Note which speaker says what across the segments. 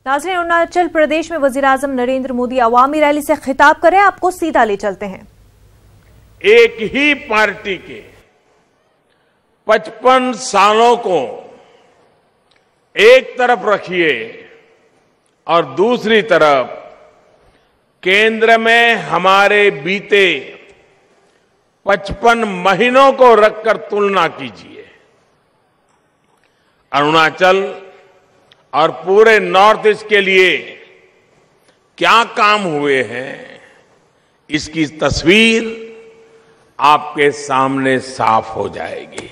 Speaker 1: नाज़रीन, अरुणाचल प्रदेश में वज़ीर-ए-आज़म नरेंद्र मोदी अवामी रैली से खिताब कर रहे हैं। आपको सीधा ले चलते हैं।
Speaker 2: एक ही पार्टी के 55 सालों को एक तरफ रखिए और दूसरी तरफ केंद्र में हमारे बीते 55 महीनों को रखकर तुलना कीजिए। अरुणाचल और पूरे नॉर्थ ईस्ट के लिए क्या काम हुए हैं, इसकी तस्वीर आपके सामने साफ हो जाएगी।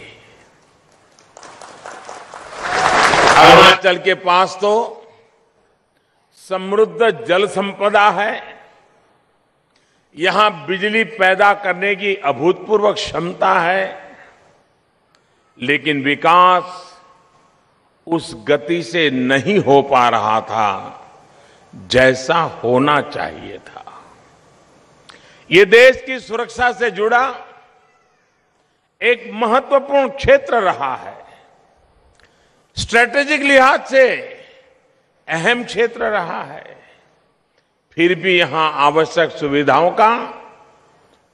Speaker 2: अरुणाचल के पास तो समृद्ध जल संपदा है, यहां बिजली पैदा करने की अभूतपूर्व क्षमता है, लेकिन विकास उस गति से नहीं हो पा रहा था जैसा होना चाहिए था। ये देश की सुरक्षा से जुड़ा एक महत्वपूर्ण क्षेत्र रहा है, स्ट्रेटेजिक लिहाज से अहम क्षेत्र रहा है, फिर भी यहां आवश्यक सुविधाओं का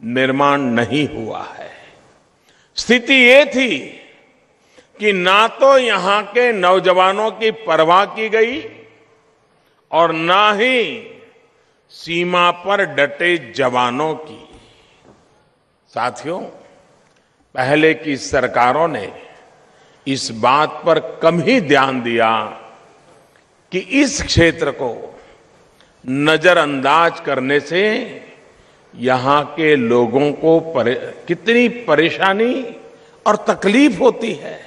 Speaker 2: निर्माण नहीं हुआ है। स्थिति ये थी कि ना तो यहां के नौजवानों की परवाह की गई और ना ही सीमा पर डटे जवानों की। साथियों, पहले की सरकारों ने इस बात पर कम ही ध्यान दिया कि इस क्षेत्र को नजरअंदाज करने से यहां के लोगों को कितनी परेशानी और तकलीफ होती है।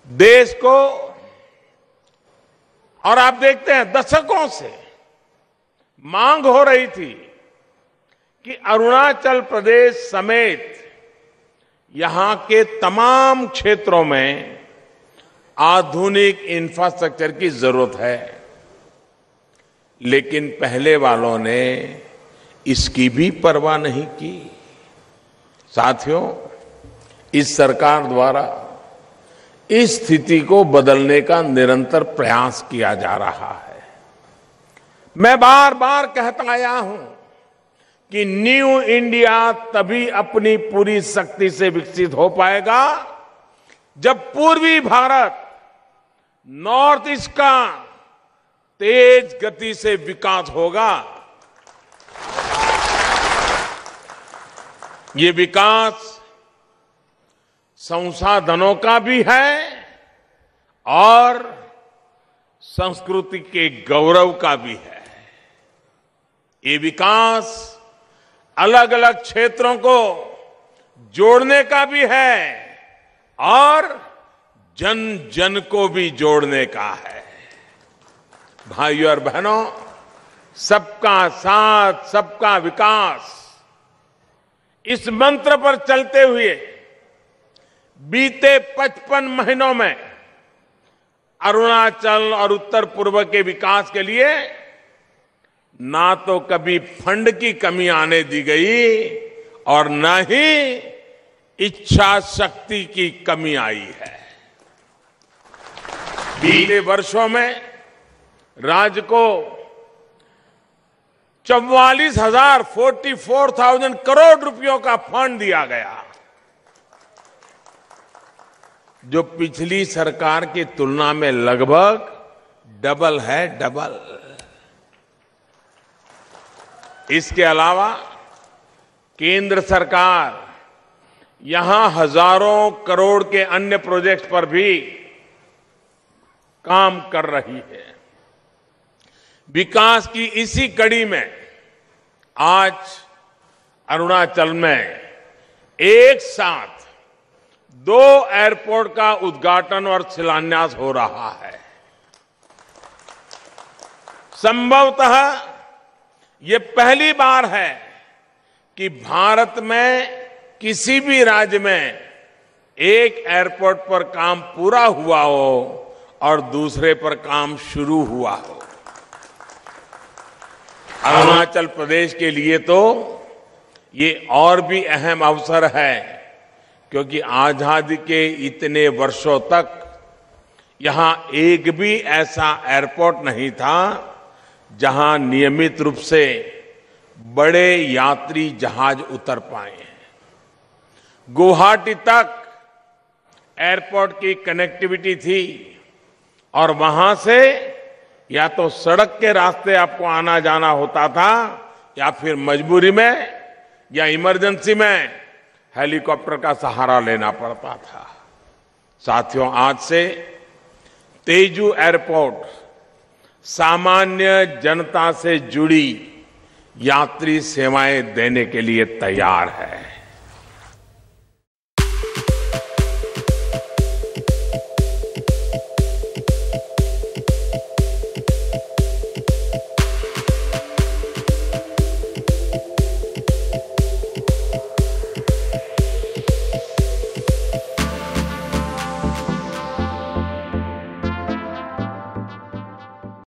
Speaker 2: देश को, और आप देखते हैं दशकों से मांग हो रही थी कि अरुणाचल प्रदेश समेत यहां के तमाम क्षेत्रों में आधुनिक इंफ्रास्ट्रक्चर की जरूरत है, लेकिन पहले वालों ने इसकी भी परवाह नहीं की। साथियों, इस सरकार द्वारा इस स्थिति को बदलने का निरंतर प्रयास किया जा रहा है। मैं बार बार कहता आया हूं कि न्यू इंडिया तभी अपनी पूरी शक्ति से विकसित हो पाएगा जब पूर्वी भारत, नॉर्थ ईस्ट का तेज गति से विकास होगा। ये विकास संसाधनों का भी है और संस्कृति के गौरव का भी है। ये विकास अलग अलग क्षेत्रों को जोड़ने का भी है और जन जन को भी जोड़ने का है। भाइयों और बहनों, सबका साथ, सबका विकास, इस मंत्र पर चलते हुए बीते 55 महीनों में अरुणाचल और उत्तर पूर्व के विकास के लिए ना तो कभी फंड की कमी आने दी गई और न ही इच्छा शक्ति की कमी आई है। बीते वर्षों में राज्य को 44,000 करोड़ रुपयों का फंड दिया गया, जो पिछली सरकार की तुलना में लगभग डबल है, डबल। इसके अलावा केंद्र सरकार यहां हजारों करोड़ के अन्य प्रोजेक्ट्स पर भी काम कर रही है। विकास की इसी कड़ी में आज अरुणाचल में एक साथ 2 एयरपोर्ट का उद्घाटन और शिलान्यास हो रहा है। संभवतः ये पहली बार है कि भारत में किसी भी राज्य में एक एयरपोर्ट पर काम पूरा हुआ हो और दूसरे पर काम शुरू हुआ हो। अरुणाचल प्रदेश के लिए तो ये और भी अहम अवसर है, क्योंकि आजादी के इतने वर्षों तक यहां एक भी ऐसा एयरपोर्ट नहीं था जहां नियमित रूप से बड़े यात्री जहाज उतर पाए। गुवाहाटी तक एयरपोर्ट की कनेक्टिविटी थी और वहां से या तो सड़क के रास्ते आपको आना जाना होता था या फिर मजबूरी में या इमरजेंसी में हेलीकॉप्टर का सहारा लेना पड़ता था। साथियों, आज से तेजू एयरपोर्ट सामान्य जनता से जुड़ी यात्री सेवाएं देने के लिए तैयार है।